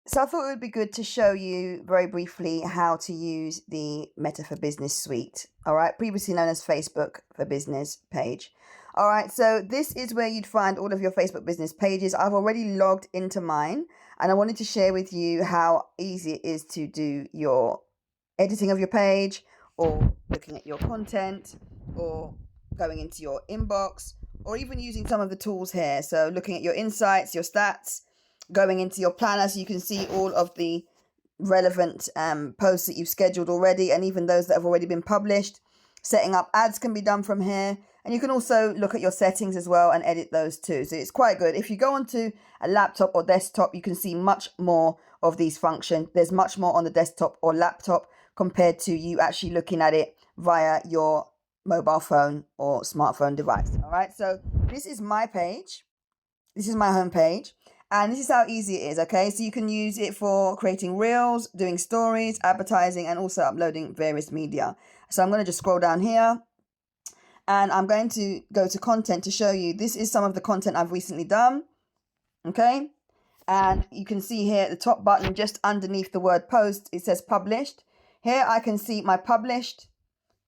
So I thought it would be good to show you very briefly how to use the Meta for Business suite. All right, previously known as Facebook for Business page. All right, so this is where you'd find all of your Facebook business pages. I've already logged into mine, and I wanted to share with you how easy it is to do your editing of your page, or looking at your content, or going into your inbox, or even using some of the tools here. So looking at your insights, your stats, going into your planner so you can see all of the relevant posts that you've scheduled already, and even those that have already been published. Setting up ads can be done from here, and you can also look at your settings as well and edit those too. So it's quite good. If you go onto a laptop or desktop, you can see much more of these functions. There's much more on the desktop or laptop compared to you actually looking at it via your mobile phone or smartphone device. All right, so this is my page. This is my home page. And this is how easy it is, okay? So you can use it for creating reels, doing stories, advertising, and also uploading various media. So I'm going to just scroll down here, and I'm going to go to content to show you. This is some of the content I've recently done, okay? And you can see here at the top button, just underneath the word post, it says published. Here I can see my published,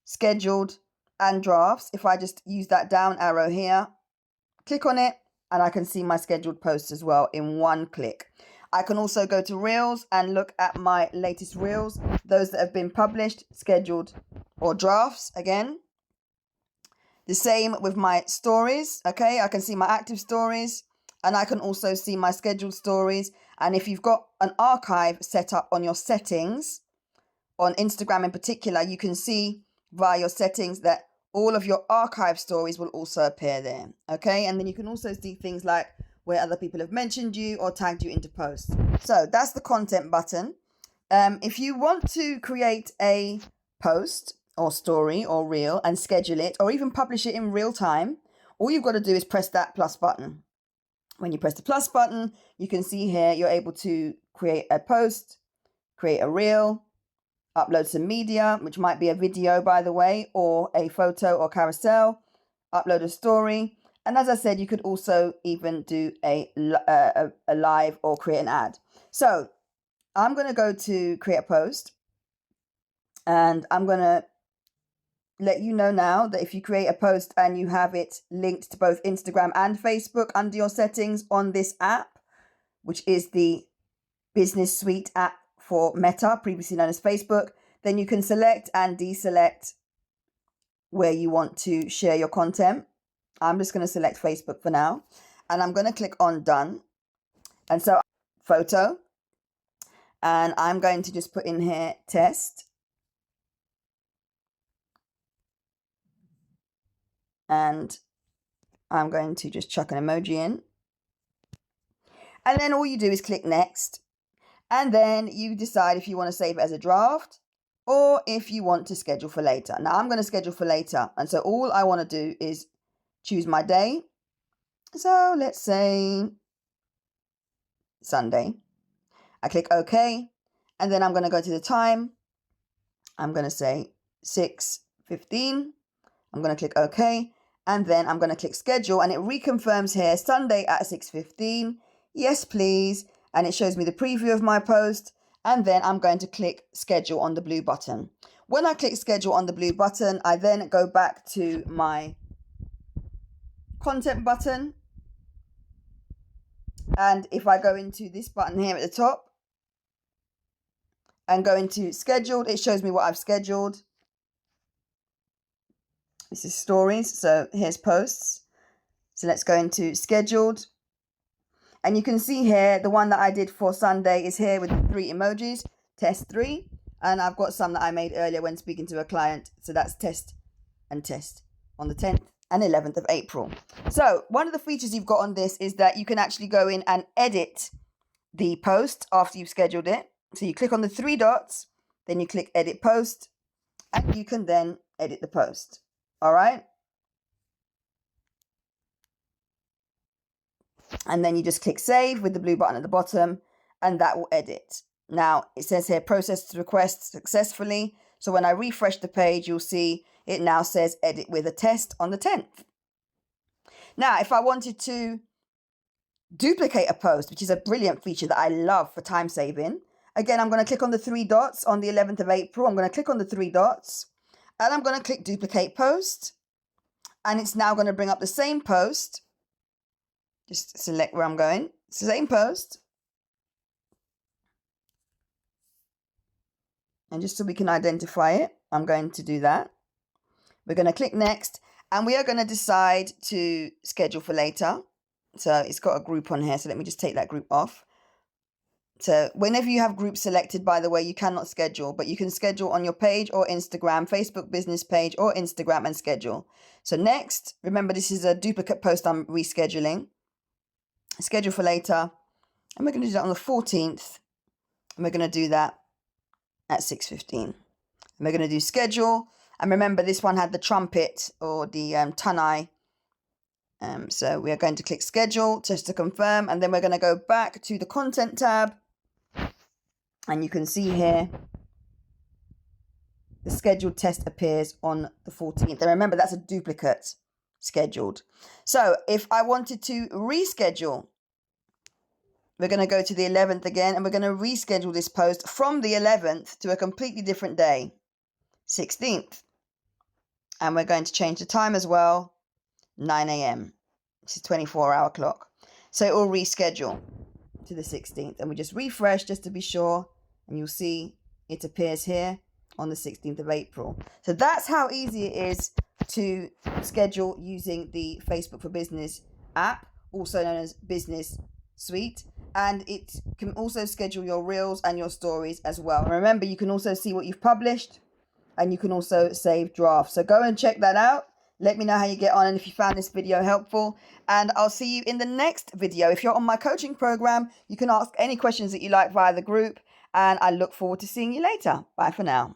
scheduled, and drafts. If I just use that down arrow here, click on it, and I can see my scheduled posts as well in one click. I can also go to Reels and look at my latest Reels, those that have been published, scheduled, or drafts again. The same with my stories, okay? I can see my active stories, and I can also see my scheduled stories. And if you've got an archive set up on your settings, on Instagram in particular, you can see via your settings that all of your archive stories will also appear there, okay? And then you can also see things like where other people have mentioned you or tagged you into posts. So that's the content button. If you want to create a post or story or reel and schedule it, or even publish it in real time, all you've got to do is press that plus button. When you press the plus button, you can see here you're able to create a post, create a reel, upload some media, which might be a video, by the way, or a photo or carousel, upload a story. And as I said, you could also even do a live or create an ad. So I'm going to go to create a post, and I'm going to let you know now that if you create a post and you have it linked to both Instagram and Facebook under your settings on this app, which is the Business Suite app for Meta, previously known as Facebook, then you can select and deselect where you want to share your content. I'm just going to select Facebook for now, and I'm going to click on done. And so photo, and I'm going to just put in here test, and I'm going to just chuck an emoji in, and then all you do is click next, and then you decide if you want to save it as a draft or if you want to schedule for later. Now I'm going to schedule for later, and so all I want to do is choose my day. So let's say Sunday. I click OK, and then I'm going to go to the time. I'm going to say 6:15. I'm going to click OK, and then I'm going to click schedule, and it reconfirms here Sunday at 6:15. Yes, please. And it shows me the preview of my post, and then I'm going to click schedule on the blue button. When I click schedule on the blue button, I then go back to my content button, and if I go into this button here at the top and go into scheduled, it shows me what I've scheduled. This is stories, so here's posts. So let's go into scheduled, and you can see here the one that I did for Sunday is here with the 3 emojis, test 3, and I've got some that I made earlier when speaking to a client, so that's test and test on the 10th and 11th of April. So one of the features you've got on this is that you can actually go in and edit the post after you've scheduled it. So you click on the 3 dots, then you click edit post, and you can then edit the post. All right. And then you just click save with the blue button at the bottom, and that will edit. Now it says here processed request successfully. So when I refresh the page, you'll see it now says edit with a test on the 10th. Now, if I wanted to duplicate a post, which is a brilliant feature that I love for time saving. Again, I'm going to click on the 3 dots on the 11th of April. I'm going to click on the 3 dots and I'm going to click duplicate post. And it's now going to bring up the same post. Just select where I'm going. It's the same post. And just so we can identify it, I'm going to do that. We're going to click next and we are going to decide to schedule for later. So it's got a group on here. So let me just take that group off. So whenever you have groups selected, by the way, you cannot schedule, but you can schedule on your page or Instagram, Facebook business page or Instagram and schedule. So next, remember this is a duplicate post I'm rescheduling. Schedule for later. And we're going to do that on the 14th. And we're going to do that at 6:15. And we're going to do schedule. And remember this one had the trumpet or the Tanai. So we are going to click schedule just to confirm. And then we're going to go back to the content tab. And you can see here, the scheduled test appears on the 14th. And remember, that's a duplicate scheduled. So if I wanted to reschedule, we're going to go to the 11th again, and we're going to reschedule this post from the 11th to a completely different day, 16th. And we're going to change the time as well, 9 a.m. This is 24-hour clock. So it will reschedule to the 16th. And we just refresh just to be sure. And you'll see it appears here on the 16th of April. So that's how easy it is to schedule using the Facebook for Business app, also known as Business Suite. And it can also schedule your reels and your stories as well. And remember, you can also see what you've published and you can also save drafts. So go and check that out. Let me know how you get on and if you found this video helpful. And I'll see you in the next video. If you're on my coaching program, you can ask any questions that you like via the group. And I look forward to seeing you later. Bye for now.